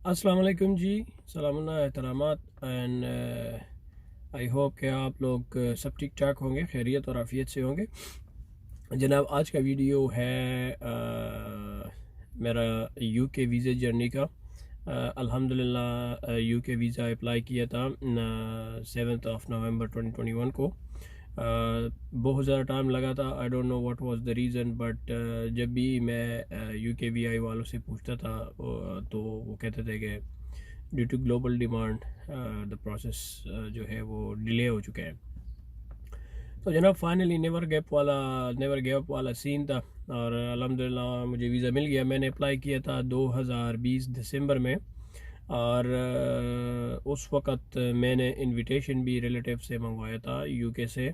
अस्सलाम वालेकुम जी, सलामुन एहतरामात and I hope कि आप लोग सब ठीक ठाक होंगे, खैरियत और आफ़ियत से होंगे। जनाब आज का वीडियो है मेरा यूके वीज़ा जर्नी का। अल्हम्दुलिल्लाह यूके वीज़ा अप्लाई किया था 7 नवंबर 2021 को। बहुत ज़्यादा टाइम लगा था। I don't know what was the reason, but जब भी मैं यूके वीआई वालों से पूछता था तो वो कहते थे कि due to global demand the process जो है वो डिले हो चुके हैं। तो जनाब फाइनली नेवर गेव वाला सीन था और अल्हम्दुलिल्लाह मुझे वीज़ा मिल गया। मैंने अप्लाई किया था 2020 दिसंबर में और उस वक़्त मैंने इनविटेशन भी रिलेटिव से मंगवाया था यूके से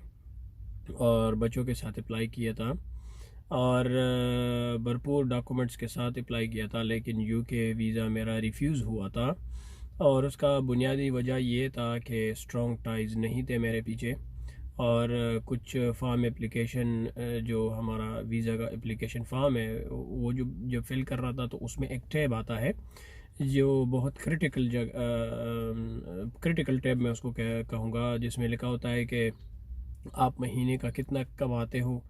और बच्चों के साथ अप्लाई किया था और भरपूर डॉक्यूमेंट्स के साथ अप्लाई किया था, लेकिन यूके वीज़ा मेरा रिफ्यूज़ हुआ था। और उसका बुनियादी वजह ये था कि स्ट्रॉन्ग टाइज़ नहीं थे मेरे पीछे और कुछ फार्म एप्लीकेशन जो हमारा वीज़ा का एप्लीकेशन फार्म है वो जो जब फिल कर रहा था तो उसमें एक टैब आता है जो बहुत क्रिटिकल टैब मैं उसको कहूँगा, जिसमें लिखा होता है कि आप महीने का कितना कमाते हो,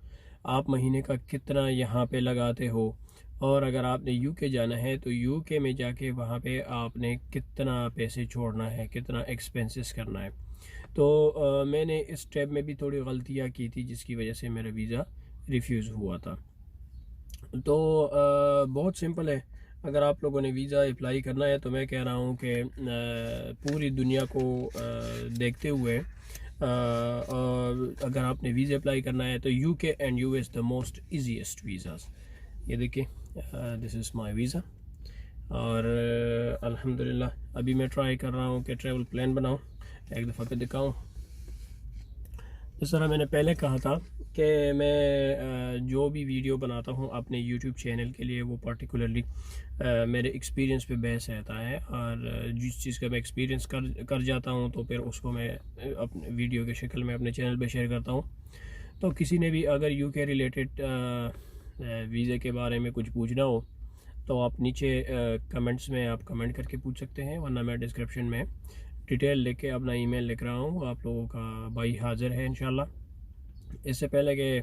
आप महीने का कितना यहाँ पे लगाते हो, और अगर आपने यूके जाना है तो यूके में जाके वहाँ पे आपने कितना पैसे छोड़ना है, कितना एक्सपेंसेस करना है। तो मैंने इस टैब में भी थोड़ी गलतियाँ की थी जिसकी वजह से मेरा वीज़ा रिफ्यूज़ हुआ था। तो बहुत सिंपल है। अगर आप लोगों ने वीज़ा अप्लाई करना है तो मैं कह रहा हूँ कि पूरी दुनिया को देखते हुए और अगर आपने वीज़ा अप्लाई करना है तो UK and US the most easiest visas. ये देखिए, दिस इज़ माय वीज़ा और अल्हम्दुलिल्लाह अभी मैं ट्राई कर रहा हूँ कि ट्रैवल प्लान बनाऊँ, एक दफ़ा पे दिखाऊँ। जिस तरह मैंने पहले कहा था कि मैं जो भी वीडियो बनाता हूँ अपने यूट्यूब चैनल के लिए वो पर्टिकुलरली मेरे एक्सपीरियंस पे बेस रहता है और जिस चीज़ का मैं एक्सपीरियंस कर जाता हूँ तो फिर उसको मैं अपने वीडियो के शक्ल में अपने चैनल पे शेयर करता हूँ। तो किसी ने भी अगर यूके रिलेटेड वीज़े के बारे में कुछ पूछना हो तो आप नीचे कमेंट्स में आप कमेंट करके पूछ सकते हैं, वरना मैं डिस्क्रिप्शन में डिटेल लेके अपना ईमेल लिख रहा हूँ, आप लोगों का भाई हाज़िर है इंशाल्लाह। इससे पहले कि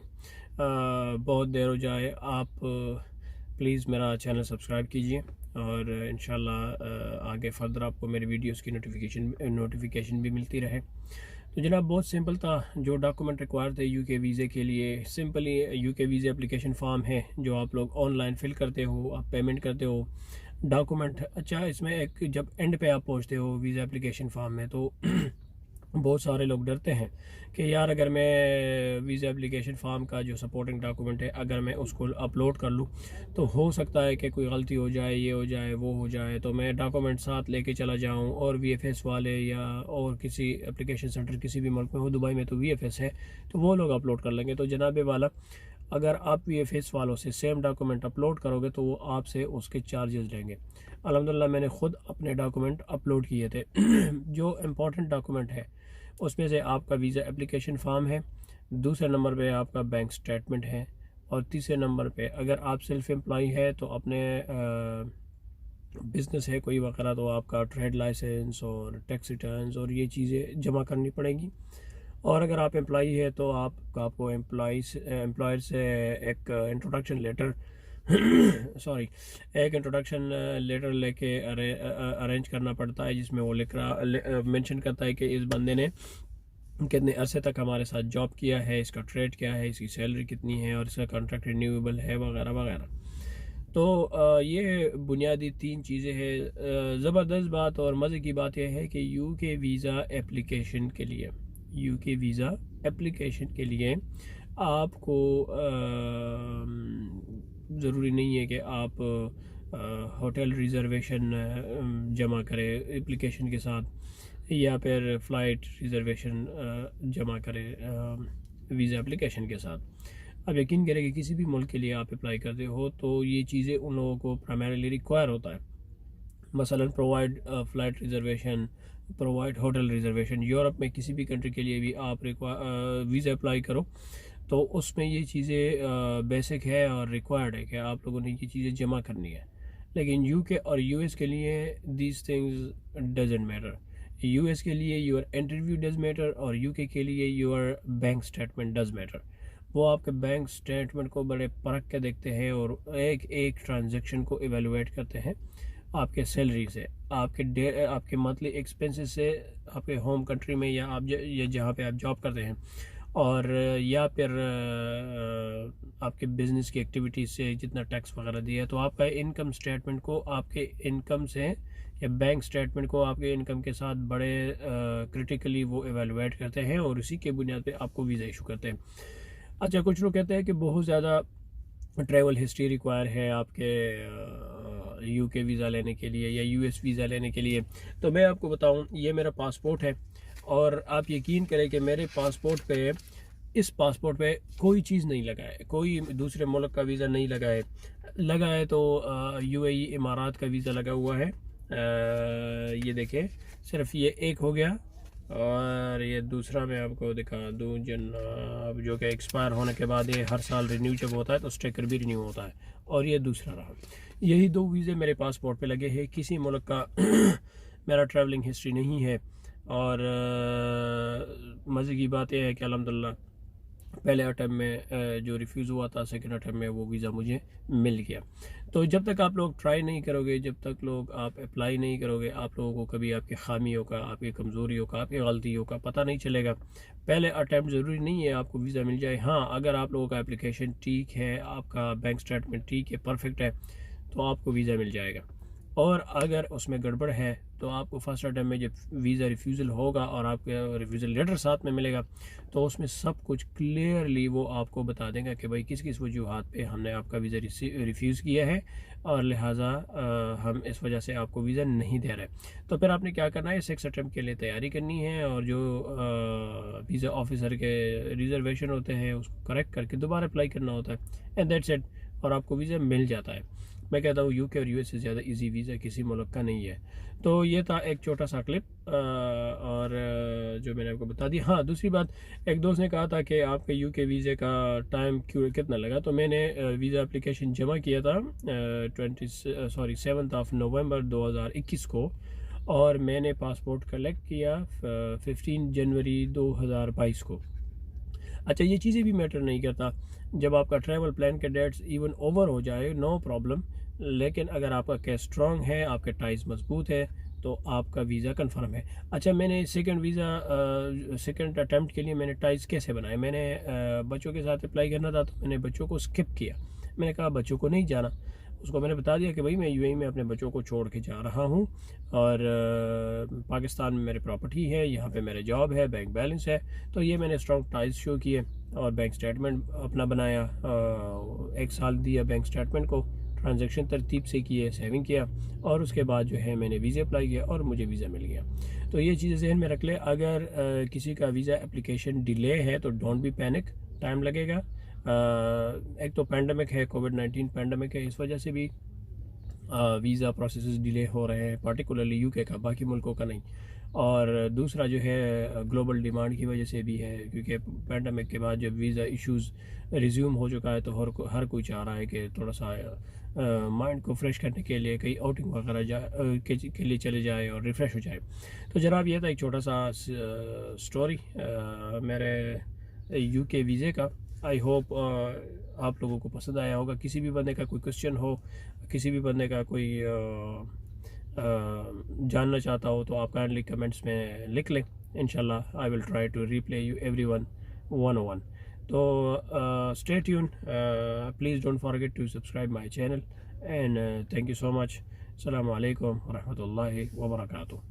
बहुत देर हो जाए, आप प्लीज़ मेरा चैनल सब्सक्राइब कीजिए और इंशाल्लाह आगे फर्दर आपको मेरे वीडियोस की नोटिफिकेशन भी मिलती रहे। तो जनाब बहुत सिंपल था। जो डॉक्यूमेंट रिक्वायर थे यूके वीज़े के लिए, सिंपली यूके वीज़े एप्लीकेशन फॉर्म है जो आप लोग ऑनलाइन फिल करते हो, आप पेमेंट करते हो, डॉक्यूमेंट। अच्छा, इसमें एक जब एंड पे आप पहुंचते हो वीज़ा एप्लीकेशन फॉर्म में तो बहुत सारे लोग डरते हैं कि यार अगर मैं वीज़ा एप्लीकेशन फॉर्म का जो सपोर्टिंग डॉक्यूमेंट है अगर मैं उसको अपलोड कर लूँ तो हो सकता है कि कोई गलती हो जाए, ये हो जाए, वो हो जाए, तो मैं डॉक्यूमेंट साथ लेके चला जाऊँ और वीएफएस वाले या और किसी एप्लीकेशन सेंटर किसी भी मुल्क में हो, दुबई में तो वीएफएस है तो वो लोग अपलोड कर लेंगे। तो जनाब वाला, अगर आप वीएफएस वालों से सेम डॉक्यूमेंट अपलोड करोगे तो वो आपसे उसके चार्जेस लेंगे। अल्हम्दुलिल्लाह मैंने ख़ुद अपने डॉक्यूमेंट अपलोड किए थे जो इम्पोर्टेंट डॉक्यूमेंट है उसमें से आपका वीज़ा एप्लीकेशन फॉर्म है, दूसरे नंबर पे आपका बैंक स्टेटमेंट है और तीसरे नंबर पे अगर आप सेल्फ एम्प्लॉय है तो अपने बिज़नेस है कोई वगैरह तो आपका ट्रेड लाइसेंस और टैक्स रिटर्न्स और ये चीज़ें जमा करनी पड़ेगी। और अगर आप एम्प्लॉई है तो आपको एम्प्लॉयर से एक इंट्रोडक्शन लेटर सॉरी एक इंट्रोडक्शन लेटर लेके अरेंज करना पड़ता है, जिसमें वो लिख रहा मेंशन करता है कि इस बंदे ने कितने अरसे तक हमारे साथ जॉब किया है, इसका ट्रेड क्या है, इसकी सैलरी कितनी है और इसका कॉन्ट्रैक्ट रिन्यूएबल है वगैरह वगैरह। तो ये बुनियादी 3 चीज़ें हैं। ज़बरदस्त बात और मज़े की बात यह है कि यूके वीज़ा एप्लीकेशन के लिए आपको ज़रूरी नहीं है कि आप होटल रिज़र्वेशन जमा करें एप्लीकेशन के साथ या फिर फ़्लाइट रिज़र्वेशन जमा करें वीज़ा एप्लीकेशन के साथ। अब यकीन करें कि किसी भी मुल्क के लिए आप अप्लाई करते हो तो ये चीज़ें उन लोगों को प्राइमरीली रिक्वायर होता है। मसलन provide flight reservation, provide hotel reservation. Europe में किसी भी कंट्री के लिए भी आप वीज़ा अप्लाई करो तो उसमें ये चीज़ें बेसिक है और रिक्वायर्ड है कि आप लोगों ने ये चीज़ें जमा करनी है। लेकिन यूके और यूएस के लिए these things doesn't matter. US के लिए योर इंटरव्यू डज मैटर और यूके के लिए your bank statement does matter. वो आपके बैंक स्टेटमेंट को बड़े परख के देखते हैं और एक एक ट्रांजैक्शन को इवेलुएट करते हैं आपके सैलरी से, आपके मंथली एक्सपेंसेस से, आपके होम कंट्री में या जहाँ पे आप जॉब करते हैं, और या फिर आपके बिज़नेस की एक्टिविटीज़ से जितना टैक्स वगैरह दिया है। तो आपका इनकम स्टेटमेंट को आपके इनकम से या बैंक स्टेटमेंट को आपके इनकम के साथ बड़े क्रिटिकली वो एवेलुएट करते हैं और उसी के बुनियाद पे आपको वीज़ा इशू करते हैं। अच्छा, कुछ लोग कहते हैं कि बहुत ज़्यादा ट्रैवल हिस्ट्री रिक्वायर है आपके यूके वीज़ा लेने के लिए या यूएस वीज़ा लेने के लिए। तो मैं आपको बताऊं, ये मेरा पासपोर्ट है और आप यकीन करें कि मेरे इस पासपोर्ट पे कोई चीज़ नहीं लगा है, कोई दूसरे मुल्क का वीज़ा नहीं लगा है तो यूएई इमारात का वीज़ा लगा हुआ है। ये देखें, सिर्फ ये एक हो गया और ये दूसरा मैं आपको दिखा दूँ जनाब, जो कि एक्सपायर होने के बाद ये हर साल रिन्यू जब होता है तो स्टिकर भी रिन्यू होता है, और ये दूसरा रहा। यही 2 वीज़े मेरे पासपोर्ट पे लगे हैं, किसी मुल्क का मेरा ट्रैवलिंग हिस्ट्री नहीं है। और मज़े की बात यह है कि अल्हम्दुलिल्लाह पहले अटैम्प्ट में जो रिफ्यूज़ हुआ था, सेकंड अटैम्प्ट में वो वीज़ा मुझे मिल गया। तो जब तक आप लोग ट्राई नहीं करोगे, जब तक आप अप्लाई नहीं करोगे, आप लोगों को कभी आपकी खामियों का, आपकी कमज़ोरियों का, आपकी गलतियों का पता नहीं चलेगा। पहले अटैम्प्ट ज़रूरी नहीं है आपको वीज़ा मिल जाए। हाँ, अगर आप लोगों का एप्लीकेशन ठीक है, आपका बैंक स्टेटमेंट ठीक है, परफेक्ट है, तो आपको वीज़ा मिल जाएगा। और अगर उसमें गड़बड़ है तो आपको फर्स्ट अटैम्प्ट में जब वीज़ा रिफ्यूज़ल होगा और आपका रिफ्यूज़ल लेटर साथ में मिलेगा तो उसमें सब कुछ क्लियरली वो आपको बता देगा कि भाई किस किस वजूहात पे हमने आपका वीज़ा रिफ्यूज़ किया है और लिहाजा हम इस वजह से आपको वीज़ा नहीं दे रहे। तो फिर आपने क्या करना है, 6 अटैम्प्ट के लिए तैयारी करनी है और जो वीज़ा ऑफिसर के रिजर्वेशन होते हैं उसको करेक्ट करके दोबारा अप्लाई करना होता है, एंड दैट्स इट, और आपको वीज़ा मिल जाता है। मैं कहता हूँ यूके और यूएस से ज़्यादा इजी वीज़ा किसी मुल्क का नहीं है। तो ये था एक छोटा सा क्लिप और जो मैंने आपको बता दी। हाँ, दूसरी बात, एक दोस्त ने कहा था कि आपके यूके वीज़े का टाइम कितना लगा। तो मैंने वीज़ा एप्लीकेशन जमा किया था 7 नवंबर 2021 को, और मैंने पासपोर्ट कलेक्ट किया 15 जनवरी 2022 को। अच्छा, ये चीज़ें भी मैटर नहीं करता, जब आपका ट्रैवल प्लान के डेट्स इवन ओवर हो जाए नो प्रॉब्लम, लेकिन अगर आपका केस स्ट्रॉन्ग है, आपके टाइज मजबूत है, तो आपका वीज़ा कंफर्म है। अच्छा, मैंने सेकंड अटैम्प्ट के लिए मैंने टाइज कैसे बनाए, मैंने बच्चों के साथ अप्लाई करना था तो मैंने बच्चों को स्किप किया। मैंने कहा बच्चों को नहीं जाना, उसको मैंने बता दिया कि भाई मैं यूएई में अपने बच्चों को छोड़ के जा रहा हूँ और पाकिस्तान में मेरी प्रॉपर्टी है, यहाँ पे मेरा जॉब है, बैंक बैलेंस है। तो ये मैंने स्ट्रॉन्ग टाइज शो किए और बैंक स्टेटमेंट अपना बनाया, 1 साल दिया बैंक स्टेटमेंट को, ट्रांजैक्शन तरतीब से किए, सेविंग किया, और उसके बाद जो है मैंने वीज़ा अप्लाई किया और मुझे वीज़ा मिल गया। तो ये चीज़ें जहन में रख ले। अगर किसी का वीज़ा एप्लीकेशन डिले है तो डोंट बी पैनिक, टाइम लगेगा। एक तो पैंडमिक है, कोविड-19 पैंडमिक है, इस वजह से भी वीज़ा प्रोसेस डिले हो रहे हैं, पार्टिकुलरली यूके का, बाकी मुल्कों का नहीं। और दूसरा जो है ग्लोबल डिमांड की वजह से भी है, क्योंकि पैंडमिक के बाद जब वीज़ा इश्यूज़ रिज्यूम हो चुका है तो हर कोई चाह रहा है कि थोड़ा सा माइंड को फ्रेश करने के लिए कहीं आउटिंग वगैरह के लिए चले जाए और रिफ़्रेश हो जाए। तो जनाब, ये था एक छोटा सा स्टोरी मेरे यूके वीज़े का। आई होप आप लोगों को पसंद आया होगा। किसी भी बंदे का कोई क्वेश्चन हो, किसी भी बंदे का कोई जानना चाहता हो तो आप काइंडली कमेंट्स में लिख लें। इंशाल्लाह I will try to reply you everyone 101। तो stay tune, please don't forget to subscribe my channel and thank you so much. अस्सलामु अलैकुम व रहमतुल्लाहि व बरकातुहू।